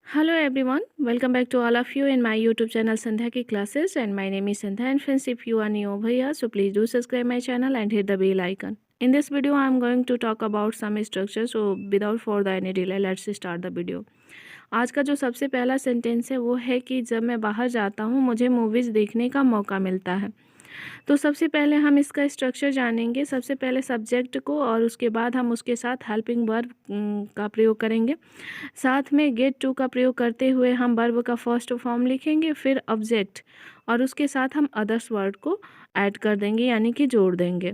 Hello everyone, welcome back to all of you in my YouTube channel Sandhya Ki Classes, and my name is Sandhya. And friends, if you are new over here, so please do subscribe my channel and hit the bell icon. In this video I am going to talk about some structure. So without further any delay, let's start the video. आज का जो सबसे पहला sentence है वो है कि जब मैं बाहर जाता हूँ मुझे मूवीज़ देखने का मौका मिलता है। तो सबसे पहले हम इसका स्ट्रक्चर जानेंगे। सबसे पहले सब्जेक्ट को और उसके बाद हम उसके साथ हेल्पिंग वर्ब का प्रयोग करेंगे। साथ में गेट टू का प्रयोग करते हुए हम वर्ब का फर्स्ट फॉर्म लिखेंगे, फिर ऑब्जेक्ट और उसके साथ हम अदर्स वर्ड को ऐड कर देंगे यानी कि जोड़ देंगे।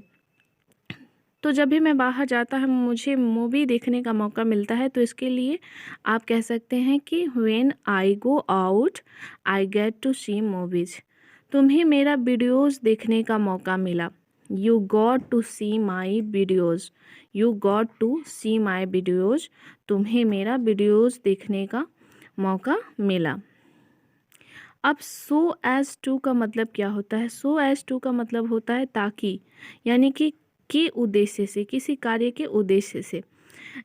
तो जब भी मैं बाहर जाता है मुझे मूवी देखने का मौका मिलता है, तो इसके लिए आप कह सकते हैं कि when I go out I get to see movies. तुम्हें मेरा वीडियोज़ देखने का मौका मिला। You got to see my videos. You got to see my videos. तुम्हें मेरा वीडियोज़ देखने का मौका मिला। अब सो एज़ टू का मतलब क्या होता है? सो एज़ टू का मतलब होता है ताकि, यानी कि के उद्देश्य से, किसी कार्य के उद्देश्य से।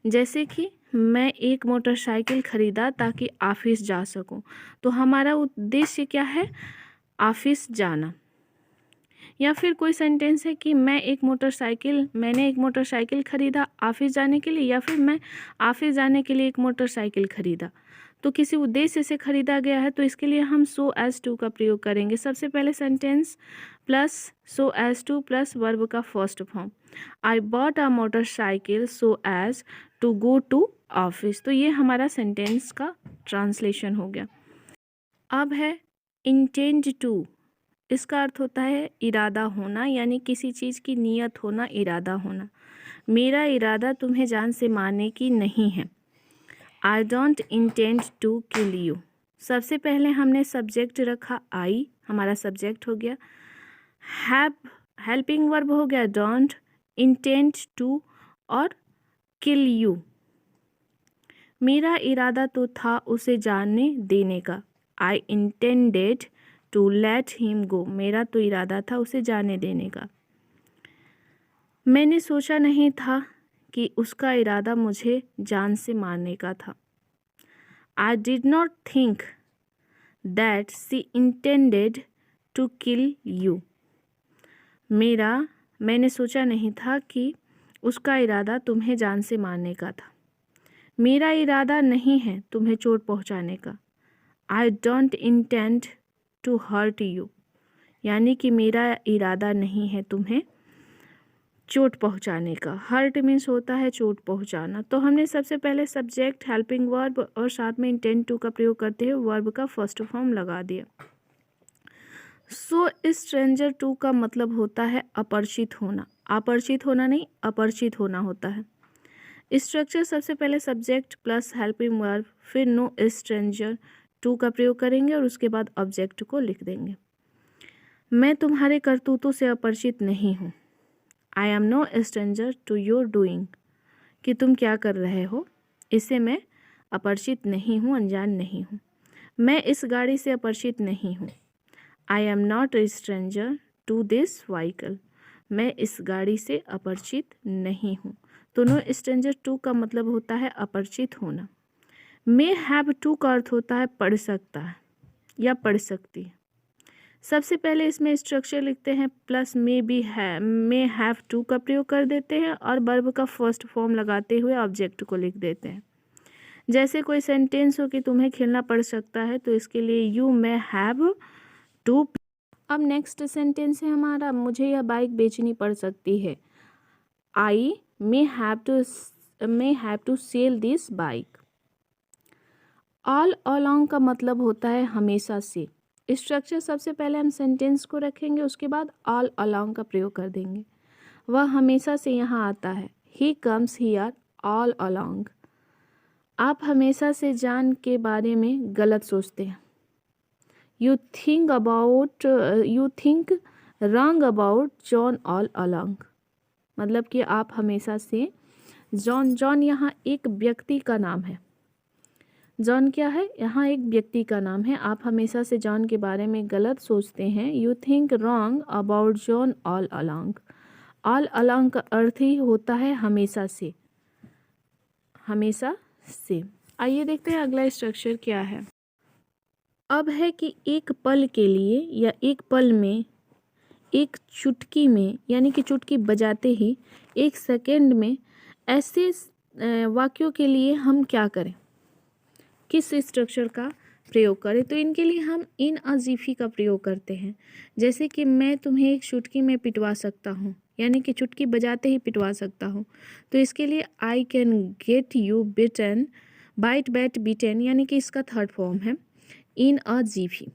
जैसे कि मैं एक मोटरसाइकिल ख़रीदा ताकि ऑफिस जा सकूं। तो हमारा उद्देश्य क्या है? ऑफिस जाना। या फिर कोई सेंटेंस है कि मैंने एक मोटरसाइकिल ख़रीदा ऑफिस जाने के लिए, या फिर मैं ऑफिस जाने के लिए एक मोटरसाइकिल ख़रीदा। तो किसी उद्देश्य से ख़रीदा गया है, तो इसके लिए हम सो एज़ टू का प्रयोग करेंगे। सबसे पहले sentence plus so as to plus verb का first form. I bought a motorcycle so as to go to office. तो ये हमारा सेंटेंस का ट्रांसलेशन हो गया। अब है इंटेंड टू। इसका अर्थ होता है इरादा होना, यानी किसी चीज़ की नीयत होना, इरादा होना। मेरा इरादा तुम्हें जान से मारने की नहीं है। I don't intend to kill you. सबसे पहले हमने सब्जेक्ट रखा आई, हमारा सब्जेक्ट हो गया। हैव हेल्पिंग वर्ब हो गया डोंट, इंटेंड टू और किल यू। मेरा इरादा तो था उसे जानने देने का। I intended to let him go. मेरा तो इरादा था उसे जाने देने का। मैंने सोचा नहीं था कि उसका इरादा मुझे जान से मारने का था। I did not think that she intended to kill you. मैंने सोचा नहीं था कि उसका इरादा तुम्हें जान से मारने का था। मेरा इरादा नहीं है तुम्हें चोट पहुंचाने का। I don't intend to hurt you, यानी कि मेरा इरादा नहीं है तुम्हें चोट पहुंचाने का। हर्ट मीन्स होता है चोट पहुंचाना। तो हमने सबसे पहले सब्जेक्ट, हेल्पिंग वर्ब और साथ में इंटेंड टू का प्रयोग करते हुए वर्ब का फर्स्ट फॉर्म लगा दिया। सो स्ट्रेंजर टू का मतलब होता है अपरिचित होना। अपरिचित होना नहीं, अपरिचित होना होता है। स्ट्रक्चर सबसे पहले सब्जेक्ट प्लस हेल्पिंग वर्ब, फिर नो स्ट्रेंजर टू का प्रयोग करेंगे और उसके बाद ऑब्जेक्ट को लिख देंगे। मैं तुम्हारे करतूतों से अपरिचित नहीं हूँ। I am no stranger to your doing. कि तुम क्या कर रहे हो, इससे मैं अपरिचित नहीं हूँ, अनजान नहीं हूँ। मैं इस गाड़ी से अपरिचित नहीं हूँ। I am not a stranger to this vehicle. मैं इस गाड़ी से अपरिचित नहीं हूँ। तो नो स्ट्रेंजर टू का मतलब होता है अपरिचित होना। मे हैव टू का अर्थ होता है पढ़ सकता है या पढ़ सकती है। सबसे पहले इसमें स्ट्रक्चर लिखते हैं प्लस मे हैव टू का प्रयोग कर देते हैं और वर्ब का फर्स्ट फॉर्म लगाते हुए ऑब्जेक्ट को लिख देते हैं। जैसे कोई सेंटेंस हो कि तुम्हें खेलना पड़ सकता है, तो इसके लिए यू मे हैव टू। अब नेक्स्ट सेंटेंस है हमारा, मुझे यह बाइक बेचनी पड़ सकती है। I may have to sell this bike. All along का मतलब होता है हमेशा से। स्ट्रक्चर सबसे पहले हम सेंटेंस को रखेंगे, उसके बाद ऑल अलोंग का प्रयोग कर देंगे। वह हमेशा से यहाँ आता है। He comes here all along. आप हमेशा से जान के बारे में गलत सोचते हैं। You think wrong about John all along. मतलब कि आप हमेशा से जॉन यहाँ एक व्यक्ति का नाम है। जॉन क्या है? यहाँ एक व्यक्ति का नाम है। आप हमेशा से जॉन के बारे में गलत सोचते हैं। You think wrong about John all along. All along का अर्थ ही होता है हमेशा से, हमेशा से। आइए देखते हैं अगला स्ट्रक्चर क्या है। अब है कि एक पल के लिए या एक पल में, एक चुटकी में, यानी कि चुटकी बजाते ही एक सेकेंड में ऐसे वाक्यों के लिए हम क्या करें, किस स्ट्रक्चर का प्रयोग करें। तो इनके लिए हम इन अजीफी का प्रयोग करते हैं। जैसे कि मैं तुम्हें एक चुटकी में पिटवा सकता हूँ, यानी कि चुटकी बजाते ही पिटवा सकता हूँ। तो इसके लिए I can get you bitten, bite bat beaten, यानी कि इसका थर्ड फॉर्म है इन अ जीफी।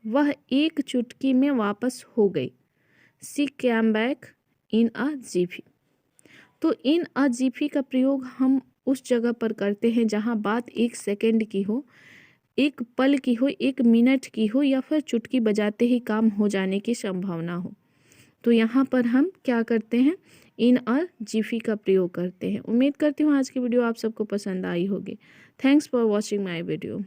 वह एक चुटकी में वापस हो गई। सी कैम बैक इन अ जीफी। तो इन अ जीफी का प्रयोग हम उस जगह पर करते हैं जहाँ बात एक सेकेंड की हो, एक पल की हो, एक मिनट की हो, या फिर चुटकी बजाते ही काम हो जाने की संभावना हो। तो यहाँ पर हम क्या करते हैं, इन अ जीफी का प्रयोग करते हैं। उम्मीद करती हूँ आज की वीडियो आप सबको पसंद आई होगी। Thanks for watching my video.